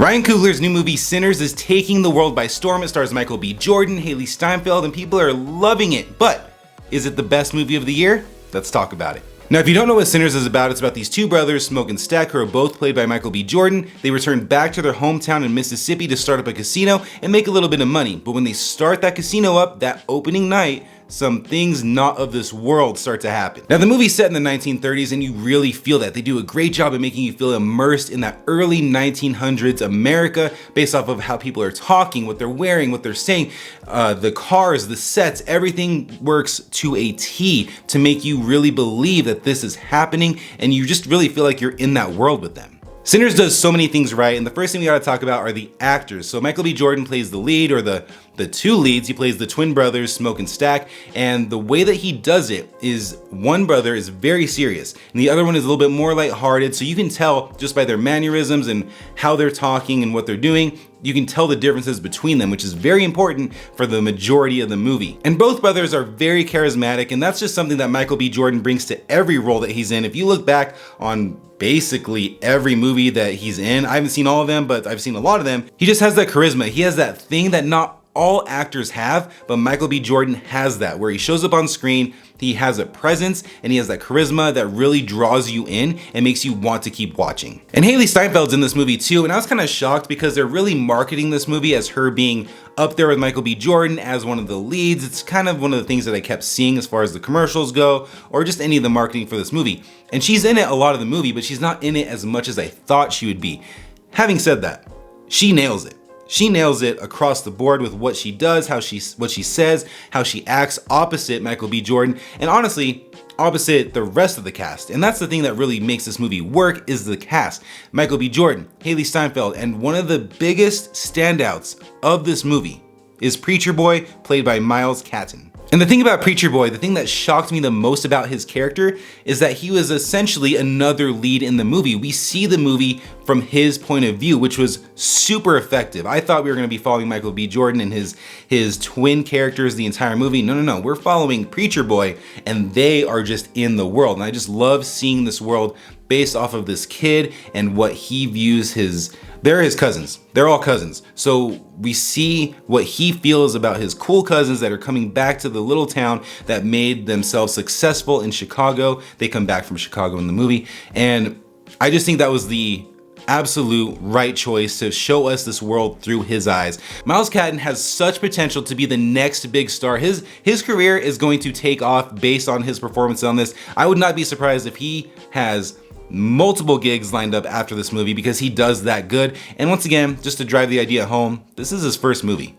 Ryan Coogler's new movie Sinners is taking the world by storm. It stars Michael B. Jordan, Haley Steinfeld, and people are loving it. But is it the best movie of the year? Let's talk about it. Now, if you don't know what Sinners is about, it's about these two brothers, Smoke and Stack, who are both played by Michael B. Jordan. They return back to their hometown in Mississippi to start up a casino and make a little bit of money. But when they start that casino up, that opening night, some things not of this world start to happen. Now, the movie's set in the 1930s, and you really feel that. They do a great job at making you feel immersed in that early 1900s America based off of how people are talking, what they're wearing, what they're saying, the cars, the sets, everything works to a T to make you really believe that this is happening, and you just really feel like you're in that world with them. Sinners does so many things right, and the first thing we gotta talk about are the actors. So Michael B. Jordan plays the lead, or the two leads. He plays the twin brothers, Smoke and Stack, and the way that he does it is one brother is very serious, and the other one is a little bit more lighthearted, so you can tell just by their mannerisms and how they're talking and what they're doing, you can tell the differences between them, which is very important for the majority of the movie. And both brothers are very charismatic, and that's just something that Michael B. Jordan brings to every role that he's in. If you look back on basically every movie that he's in, I haven't seen all of them, but I've seen a lot of them, he just has that charisma. He has that thing that not all actors have, but Michael B. Jordan has that, where he shows up on screen, he has a presence, and he has that charisma that really draws you in and makes you want to keep watching. And Haley Steinfeld's in this movie too, and I was kind of shocked because they're really marketing this movie as her being up there with Michael B. Jordan as one of the leads. It's kind of one of the things that I kept seeing as far as the commercials go, or just any of the marketing for this movie. And she's in it a lot of the movie, but she's not in it as much as I thought she would be. Having said that, she nails it. She nails it across the board with what she does, what she says, how she acts opposite Michael B. Jordan, and honestly, opposite the rest of the cast. And that's the thing that really makes this movie work, is the cast. Michael B. Jordan, Haley Steinfeld, and one of the biggest standouts of this movie is Preacher Boy, played by Miles Catton. And the thing about Preacher Boy, the thing that shocked me the most about his character is that he was essentially another lead in the movie. We see the movie from his point of view, which was super effective. I thought we were gonna be following Michael B. Jordan and his twin characters the entire movie. No. We're following Preacher Boy, and they are just in the world. And I just love seeing this world based off of this kid and what he views they're his cousins. They're all cousins. So we see what he feels about his cool cousins that are coming back to the little town that made themselves successful in Chicago. They come back from Chicago in the movie. And I just think that was the absolute right choice to show us this world through his eyes. Miles Catton has such potential to be the next big star. His career is going to take off based on his performance on this. I would not be surprised if he has multiple gigs lined up after this movie, because he does that good. And once again, just to drive the idea home, this is his first movie.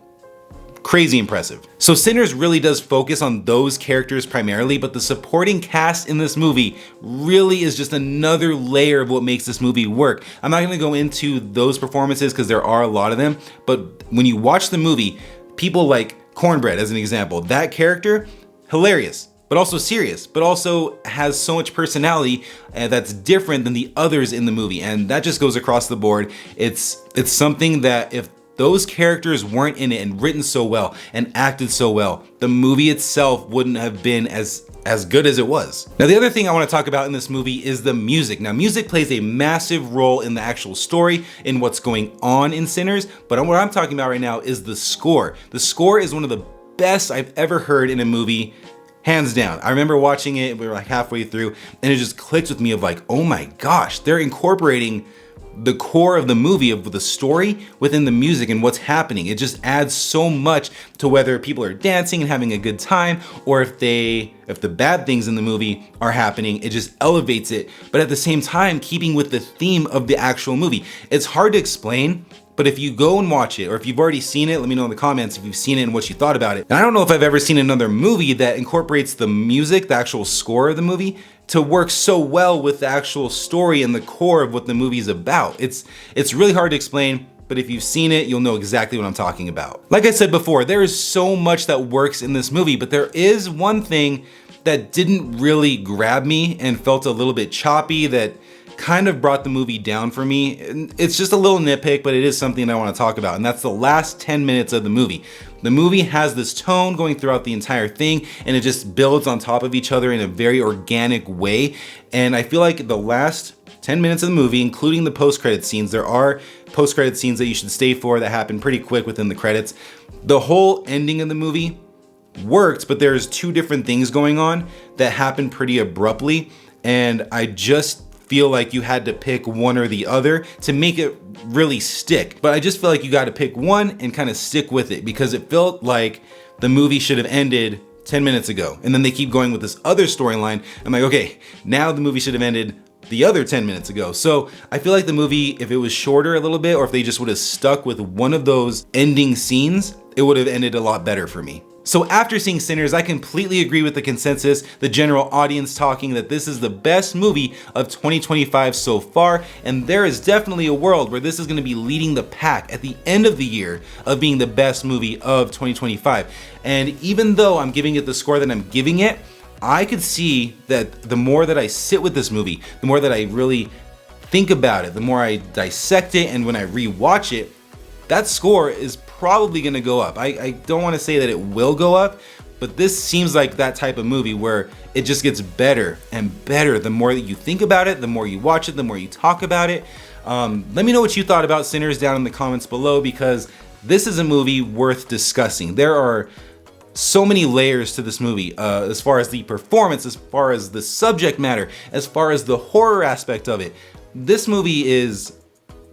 Crazy impressive. So Sinners really does focus on those characters primarily, but the supporting cast in this movie really is just another layer of what makes this movie work. I'm not gonna go into those performances because there are a lot of them, but when you watch the movie, people like Cornbread as an example, that character, hilarious, but also serious, but also has so much personality that's different than the others in the movie. And that just goes across the board. It's something that if those characters weren't in it and written so well and acted so well, the movie itself wouldn't have been as good as it was. Now, the other thing I want to talk about in this movie is the music. Now, music plays a massive role in the actual story, in what's going on in Sinners, but what I'm talking about right now is the score. The score is one of the best I've ever heard in a movie, hands down. I remember watching it, we were like halfway through, and it just clicked with me of like, oh my gosh, they're incorporating the core of the movie, of the story, within the music and what's happening. It just adds so much to whether people are dancing and having a good time, or if the bad things in the movie are happening, it just elevates it, but at the same time, keeping with the theme of the actual movie. It's hard to explain, but if you go and watch it, or if you've already seen it, let me know in the comments if you've seen it and what you thought about it. And I don't know if I've ever seen another movie that incorporates the music, the actual score of the movie, to work so well with the actual story and the core of what the movie is about. It's really hard to explain, but if you've seen it, you'll know exactly what I'm talking about. Like I said before, there is so much that works in this movie, but there is one thing that didn't really grab me and felt a little bit choppy, that kind of brought the movie down for me. It's just a little nitpick, but it is something I want to talk about, and that's the last 10 minutes of the movie. The movie has this tone going throughout the entire thing, and it just builds on top of each other in a very organic way. And I feel like the last 10 minutes of the movie, including the post-credit scenes. There are post-credit scenes that you should stay for that happen pretty quick within the credits. The whole ending of the movie worked, but there's two different things going on that happen pretty abruptly, and I just feel like you had to pick one or the other to make it really stick. But I just feel like you got to pick one and kind of stick with it, because it felt like the movie should have ended 10 minutes ago, and then they keep going with this other storyline. I'm like, okay, now the movie should have ended the other 10 minutes ago. So I feel like the movie, if it was shorter a little bit, or if they just would have stuck with one of those ending scenes, it would have ended a lot better for me. So after seeing Sinners, I completely agree with the consensus, the general audience talking that this is the best movie of 2025 so far, and there is definitely a world where this is going to be leading the pack at the end of the year of being the best movie of 2025. And even though I'm giving it the score that I'm giving it, I could see that the more that I sit with this movie, the more that I really think about it, the more I dissect it, and when I rewatch it, that score is probably gonna go up. I don't wanna say that it will go up, but this seems like that type of movie where it just gets better and better the more that you think about it, the more you watch it, the more you talk about it. Let me know what you thought about Sinners down in the comments below, because this is a movie worth discussing. There are so many layers to this movie, as far as the performance, as far as the subject matter, as far as the horror aspect of it. This movie is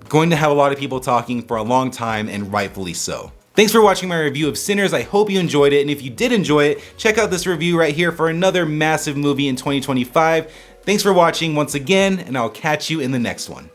going to have a lot of people talking for a long time, and rightfully so. Thanks for watching my review of Sinners. I hope you enjoyed it, and if you did enjoy it, check out this review right here for another massive movie in 2025. Thanks for watching once again, and I'll catch you in the next one.